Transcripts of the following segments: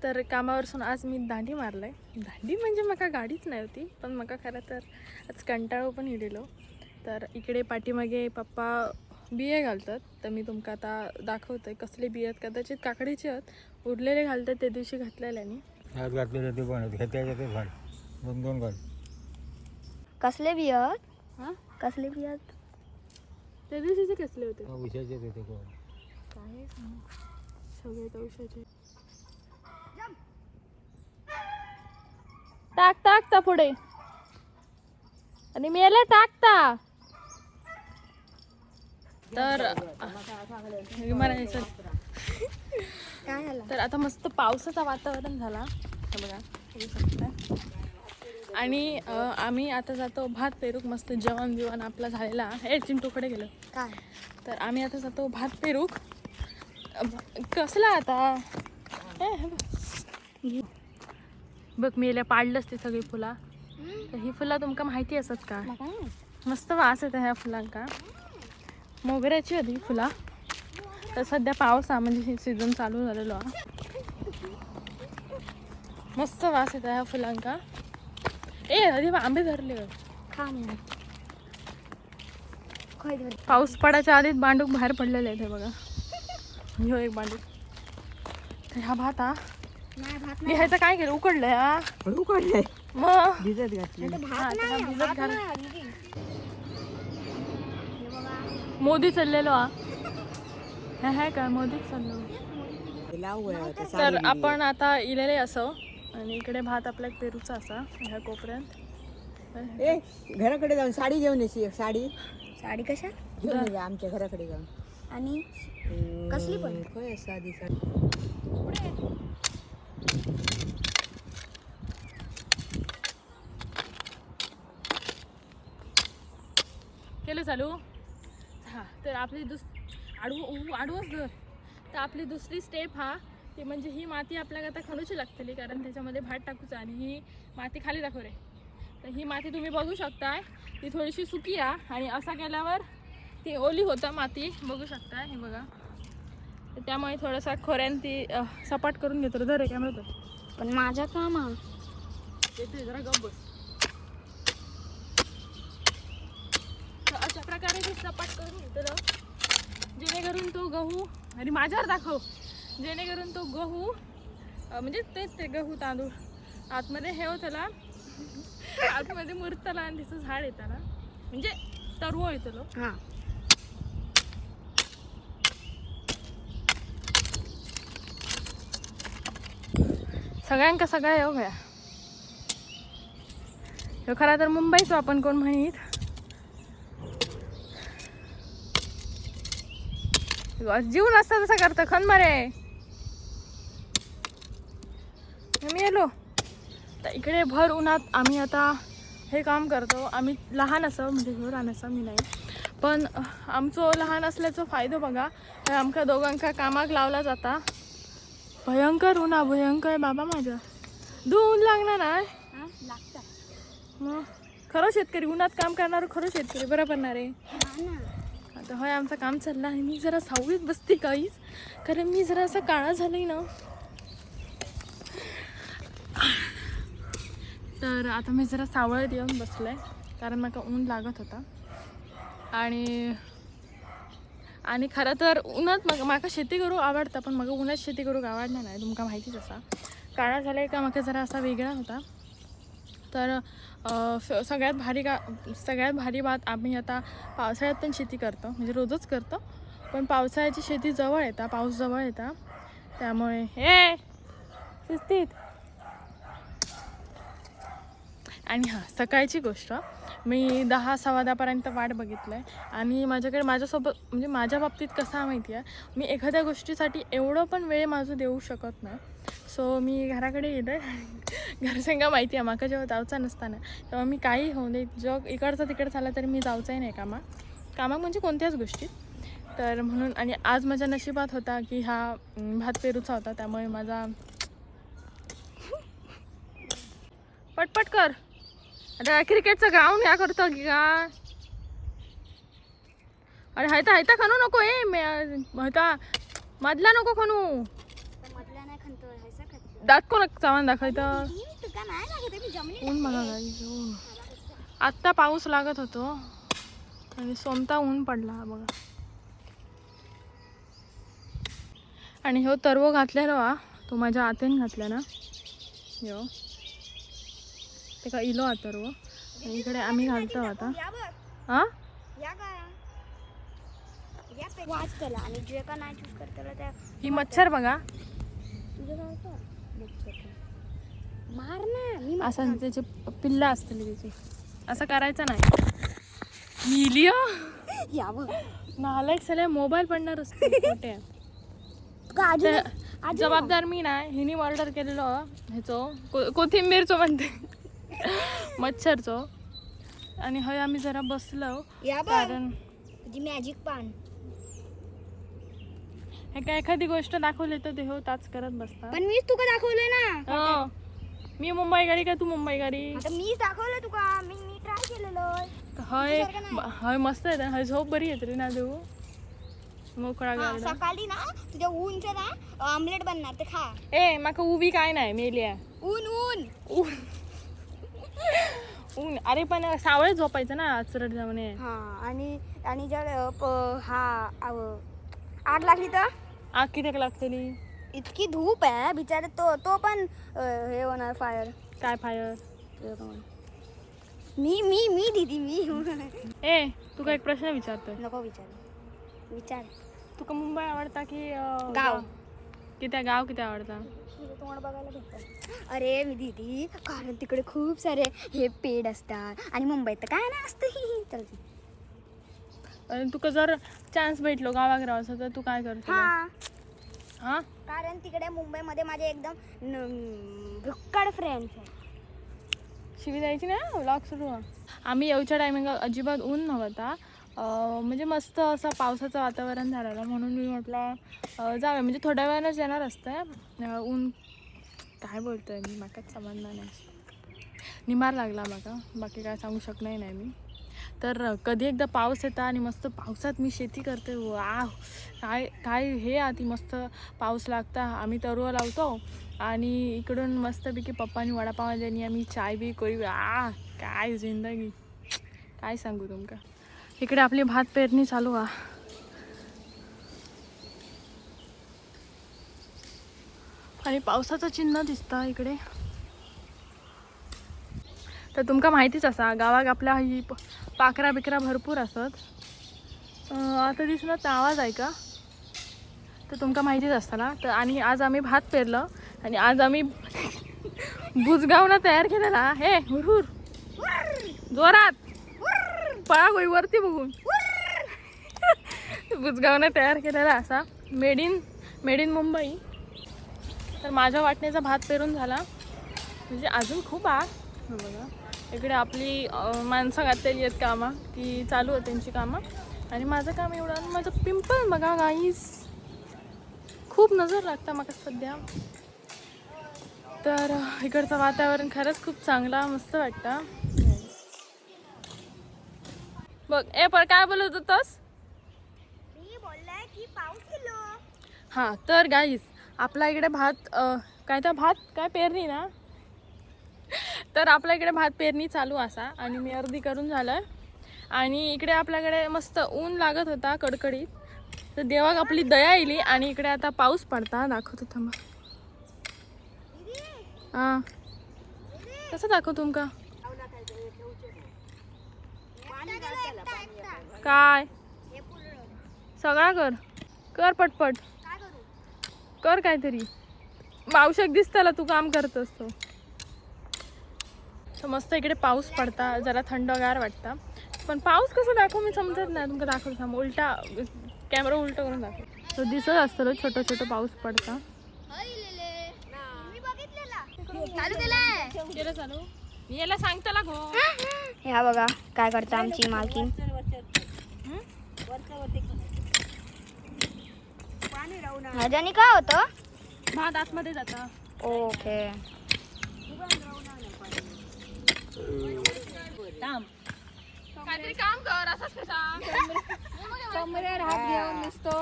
तर कामावरसून आज मी दांडी मारलाय. दांडी म्हणजे मका गाडीच नाही होती, पण मका खरं तर आज कंटाळो पण येलेलो. तर इकडे पाठीमागे पप्पा बिये घालतात, तर मी तुमका आता दाखवतोय कसले बिये आहेत. कदाचित काकडीचे आहेत, उरलेले घालतात त्या दिवशी घातलेल्यानी. आज घातलेलं ते पण त्याच्यातच घाल, दोन दोन घाल. कसले बियत? हां कसले बियत? त्या दिवशीचे कसले होते उशाचे होते कोण काय सांग, सगळे तवशाचे. टाक टाकता पुढे आणि मेला टाकता. तर काय झालं? तर आता मस्त पावसाचं वातावरण झाला हे बघा, बघू शकता. आणि आम्ही आता जातो भात पेरूक. मस्त जेवण बिवण आपला झालेला. हे चिंटूकडे गेलो. काय? तर आम्ही आता जातो भात पेरूक. कसला आता बघ मेल्या पाडलंच ते सगळी फुला. तर ही फुलं तुमका माहिती असत का? मस्त वास येते ह्या फुलांका. मोगऱ्याची होती फुला. तर सध्या पावसा म्हणजे हे सीझन चालू झालेलो हा. मस्त वास येते ह्या फुलांका. ए अरे आंबे धरले. खा मग. काय धर? पाऊस पडायच्या आधीच बांडूक बाहेर पडलेले आहेत हे बघा. ह्यो एक बांडूक. तर हा भात हा नाही भात मी ह्याचं काय केलं, उकडलंय हा. उकडलंय मग भिजत घातली. भात नाही भिजत घाल. हे बघा. मोदी चाललेलो हा. हे काय मोदीच चाललो. तर आपण आता इलेले असो आणि इकडे भात आपल्या पेरूचा असा ह्या कोपऱ्यात. ए घराकडे जाऊन साडी घेऊन येशी. एक साडी साडी कशात? घेऊन ये आमच्या घराकडे जाऊन. आणि कसली पण? होय साधी साडी. केलं चालू. हां तर आपली आडवच धर. तर आपली दुसरी स्टेप हा ती म्हणजे ही माती आपल्याला आता खणूची लागतली, कारण त्याच्यामध्ये भात टाकूचा. आणि ही माती खाली दाखव रे. तर ही माती तुम्ही बघू शकताय, ती थोडीशी सुकी आहे. आणि असा केल्यावर ती ओली होतं माती, बघू शकताय हे बघा. तर त्यामुळे थोडंसं खोऱ्यान ती सपाट करून घेतो. धर रे कॅमेरा तर. पण माझ्या कामा येते जरा गप बस. तर अशा प्रकारे ती सपाट करून घेतलं, जेणेकरून तो गहू आणि माझ्यावर दाखव, जेणेकरून तो गहू म्हणजे तेच ते गहू तांदूळ आतमध्ये हे होतला, आतमध्ये मुरतला आणि त्याचं झाड येताना म्हणजे तरवो येतलो. हां सगळ्यांका सगळ्या येऊ गया. ह्यो खरा तर मुंबईचो आपण कोण म्हणीत. जीव नसता तसा करतं खन मारे. मी येलो. तर इकडे भर उन्हात आम्ही आता हे काम करतो. आम्ही लहान असं म्हणजे घर आणायचं मी नाही, पण आमचं लहान असल्याचा फायदो बघा. आमका दोघांका कामाक लावला जाता. भयंकर उन्हा भयंकर बाबा माझ्या ऊन लागणार नाही लागतं. मग खरं शेतकरी उन्हात काम करणार, खरं शेतकरी बरं पडणार आहे. आता होय आमचं काम चाललं आहे. मी जरा सावळीत बसते काहीच, कारण मी जरा असं काळा झालंय ना. तर आता मी जरा सावळीत येऊन बसलंय, कारण मला ऊन लागत होता. आणि खरं तर उन्हात माका शेती करू आवडतं, पण मग उन्हात शेती करूक आवडणार नाही. तुमका माहितीच असा काळा झालाय का मका जरा असा वेगळा होता. तर सगळ्यात भारी बात आम्ही आता पावसाळ्यात पण शेती करतो, म्हणजे रोजच करतो. पण पावसाळ्याची शेती जवळ येतात, पाऊस जवळ येतात, त्यामुळे हे शिस्तीत. आणि हां सकाळची गोष्ट, मी 10-10:15पर्यंत वाट बघितलं आहे. आणि माझ्यासोबत म्हणजे माझ्या बाबतीत कसं माहिती आहे, मी एखाद्या गोष्टीसाठी एवढं पण वेळ माझं देऊ शकत नाही. सो मी घराकडे येते. घरच्यांना माहिती आहे माका जेव्हा जायचं नसताना तेव्हा मी काही होऊ दे, जग इकडचं तिकडं झालं तरी मी जायचंही नाही कामाक म्हणजे कोणत्याच गोष्टीत. तर म्हणून आणि आज माझ्या नशिबात होता की हा भात पेरूचा होता, त्यामुळे माझा पटपट कर. आता क्रिकेटचं ग्राउंड ह्या करतो की काय. अरे हायता खणू नको. मधला नको खणू. दाखव सामान दाखवतं. तुका नाही लागत मी जमिनी ऊन मला गाईज ऊन. आत्ता पाऊस लागत होतो आणि सोमता ऊन पडला हा बघा. आणि ह्यो तरवो घातलेलो हा तो माझ्या आतेन घातला ना ह्यो ते का इलो हा तरवो. आणि इकडे आम्ही घालतो आता. या बघ हा या का या पे वाच त्याला आणि जे का नाही चूज करताला त्या ही मच्छर बघा तुझं काय का मार ना मी असं त्याचे पिल्ला असतील त्याची. असं करायचं नाही. मिलिया या बघ नालायक सगळे मोबाईल पडणार असते मोठे. तुका अजून ते जबाबदार मी नाही. हिने ऑर्डर केलेलो ह्याचो कोथिंबीरचो म्हणते मच्छरचो. आणि हय आम्ही जरा बसलो या बघ कारण तुझी मॅजिक पान हे काय एखादी गोष्ट दाखवली तर ते हो ताच करत बसता. पण मीच तुका दाखवलंय ना. हो. मी मुंबई गाडी का तू मुंबई गाडी. आता मीच दाखवलंय तुका मी ट्राय केलेलं. हय हय मस्त आहे. हय झोप बरी येते रे ना देऊ मोकळा हा, गार्डन. सकाळी ना तुझ्या ऊनचं ना ऑमलेट बनणार ते खा. ए माका उभी काय नाही मेलिया ऊन ऊन ऊन ऊन. अरे पण सावळे झोपायचं ना आचरट जाऊने. हा आणि आणि जर आग लागली तर आग किती लागतली. इतकी धूप आहे बिचारे तो पण हे होणार फायर. काय फायर. मी दीदी मी ए तुका एक प्रश्न विचारतोय. नको विचार तुका मुंबई आवडता की गाव? किती गाव किती आवडता. तोंड बघायला भेटतं. अरे मी दीदी कारण तिकडे खूप सारे हे पेड असतात आणि मुंबईत तर काय नाही असतं. चलते आणि तुका जर चान्स भेटलो गावाकडे राहायचं तर तू काय करतो. हा हा कारण तिकडे मुंबईमध्ये माझे एकदम भुक्कड फ्रेंड्स आहेत. शिवी द्यायची ना व्लॉग सुरू. आम्ही येऊच्या टायमिंग अजिबात ऊन नव्हता. म्हणजे मस्त असं पावसाचं वातावरण झालेलं म्हणून मी म्हटलं जाऊया म्हणजे थोड्या वेळानंच येणार असतं. ऊन काय बोलतोय मी माकाच समजणार नाही. निमार लागला माका बाकी काय सांगू शकणार नाही मी. तर कधी एकदा पाऊस येता आणि मस्त पावसात मी शेती करते. वा काय काय हे आधी मस्त पाऊस लागता. आम्ही तरुवा लावतो आणि इकडून मस्तपैकी पप्पानी वडापाव देणी आम्ही चाय बी करू. काय जिंदगी काय सांगू तुमका. इकडे आपली भात पेरणी चालू आहे. आणि पावसाचं चिन्ह दिसतं इकडे. तर तुमका माहितीच असा गावात आपल्या ही पाखरा बिकरा भरपूर असत. आता दिसणार आवाज आहे का तर तुमका माहितीच असताना. तर आणि आज आम्ही भात पेरलं आणि आज आम्ही बुजगावना तयार केलेला. हे हुरहुर जोरात पळा गोई वरती बघून बुजगावने तयार केलेला असा मेड इन मुंबई. तर माझ्या वाटणीचा भात पेरून झाला म्हणजे अजून खूप आहे बघा. इकडे आपली माणसं घातलेली आहेत कामं की चालू आहे त्यांची कामं. आणि माझं काम एवढं आणि माझं पिंपल बघा गाईज खूप नजर लागता मला सध्या. तर इकडचं वातावरण खरंच खूप चांगला मस्त वाटतं. बघ ए पण काय बोलत होतस. मी बोललाय की पाऊस गेलो. हां तर गाईज आपल्या इकडे भात काय तर भात काय पेरणी ना. तर आपल्या इकडे भात पेरणी चालू असा आणि मी अर्धी करून झालं. आणि इकडे आपल्याकडे मस्त ऊन लागत होता कडकडीत. तर देवाक आपली दया येईल आणि इकडे आता पाऊस पडता दाखवतो थांबा. हां कसं दाखव तुमका काय सगळा कर पटपट कर काहीतरी. मावशक दिसताला तू काम करत असतो. तर मस्त इकडे पाऊस पडता जरा थंडगार वाटता. पण पाऊस कसं दाखवू मी समजत नाही. तुमका दाखवतो थांब. उलटा कॅमेरा उलटा करून दाखव. तर दिसत असतं छोटं छोटं पाऊस पडता. चालू केलाय केलं चालू मी याला सांगताला गो. ह्या बघा काय करता आमची मालकीन. ह्याच्यानी काय होतं भात आतमध्ये जाता. ओके काहीतरी काम कर असंच कसा. कमरेवर हात घेऊन नुसतो.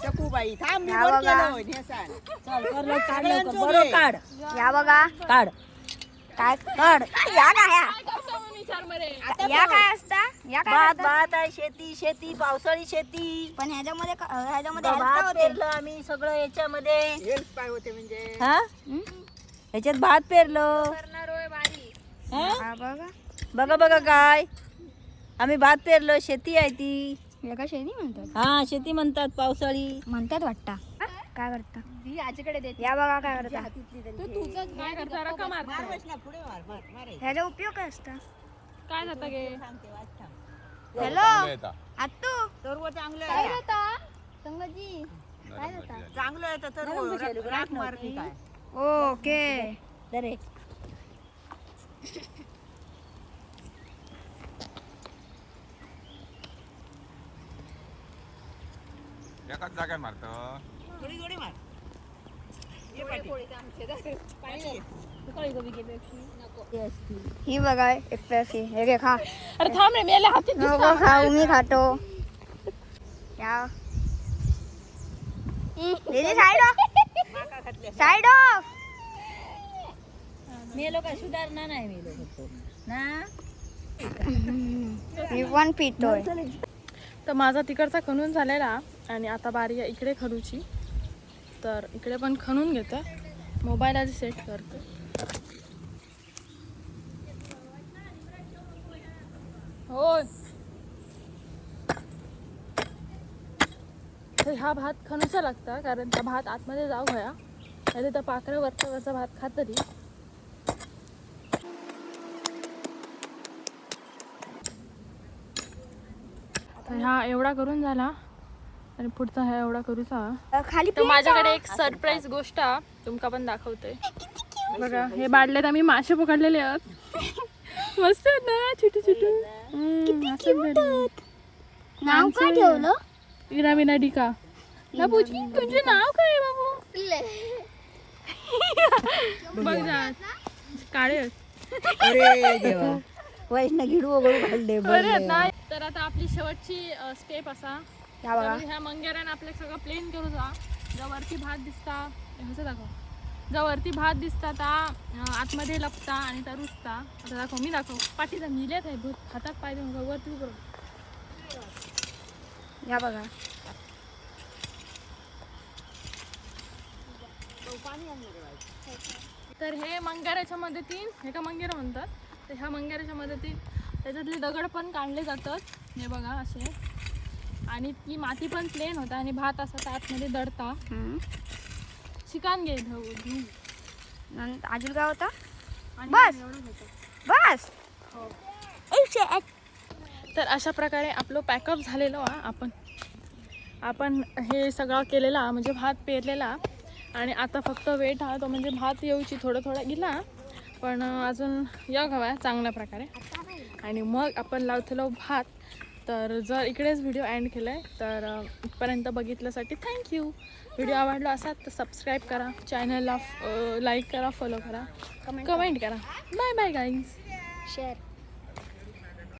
शकूबाई थांब मी या वर बघा. केलं, नेसान. चल कर लवकर, काढ सगळ्यांचं लवकर, बरोबर घे. काढ या बघा काढ काय काढ या काय या काय असता या काय भात असता? भात आहे, शेती शेती, पावसाळी शेती. पण ह्याच्यामध्ये help भात काय होते? पेरलं आम्ही सगळं याच्यामध्ये. हेल्प काय होते म्हणजे हा याच्यात भात पेरलं. हा? हा बघा बघा बघा काय आम्ही भात पेरलं, शेती आहे ती. या का शेती म्हणतात हा शेती म्हणतात पावसाळी. म्हणतात वाटता काय करता आजीकडे देते या बघा काय करता काय करता रका मारता मारवाच ना, पुढे मार मार मारे. ह्याचा उपयोग काय असता काय जाता गे हॅलो आत्तू सर्व चांगलं काय आहे. होता संगजी काय होता चांगलं आहे तर सर्व राख मारली काय. ओके दरे एकाच जाग्यात मारतं. थोडी थोडी मार. ये पाठी. ही बघा एक पैसे हे घे खा अरे थांब रे मेले हाती नको खाऊ मी खातो या दीदी साइड माका घातल्या. साइड मेलो काय सुधारणा नाही मेलो फक्त ना. मी पण पितोय तर माझा तिकडचा खणून झालेला आणि आता बारी आहे इकडे खणूची. तर इकडे पण खणून घेते, मोबाईल आधी सेट करते. होय तर हा भात खणूचा लागता कारण हा भात आतमध्ये जाऊ घ्या नाही त्या पाकऱ्या वरचा भात खात तरी. तर हा एवढा करून झाला आणि पुढचा हा एवढा करूचा. खाली तर माझ्याकडे एक सरप्राईज गोष्ट आहे, तुमका पण दाखवते. बघा हे बाडल्यात आम्ही मासे पकडलेले आहोत. मस्त आहेत ना छोटे छोटे. नाव काय ठेवलं इरा विना डिका ना पूजी तुझे नाव काय आहे बाबू? बघ जा काळे आहेत. अरे देवा वैष्णव घिडू वगैरे घालले बरे आहेत ना. तर आता आपली शेवटची स्टेप असा या बघा ह्या मंगेराने आपलं सगळं प्लेन करू जा. जर वरती भात दिसता कसं दाखव, जर वरती भात दिसता ता आतमध्ये लपता आणि त्या रुजता. आता दाखव मी दाखव पाठीचा मिल्यात आहे भूत हातात पाय देऊन वरती उभं राहू. या बघा तर हे मंगेराच्या मदतीन हे का मंगेरा म्हणतात. तर ह्या मंगेराच्या मदतीन त्याच्यातले दगड पण काढले जातात. हे बघा असे आणि ती माती पण प्लेन होता आणि भात असा त्या आतमध्ये दडता. शिकान घे अजून काय होता आणि बस. एवढं होतं. बस तर अशा प्रकारे आपलं पॅकअप झालेलं आपण हे सगळं केलेला म्हणजे भात पेरलेला आणि आता फक्त वेट हा तो म्हणजे भात येऊची थोडं थोडं गेला पण अजून या हवा चांगल्या प्रकारे आणि मग आपण लावलेलो भात. तर जर इकडेच व्हिडिओ एंड केला आहे तर इथपर्यंत बघितल्यासाठी थँक्यू. व्हिडिओ आवडला असाल तर सबस्क्राईब करा, चॅनलला लाईक करा, फॉलो करा, कमेंट करा. Bye bye guys. शेअर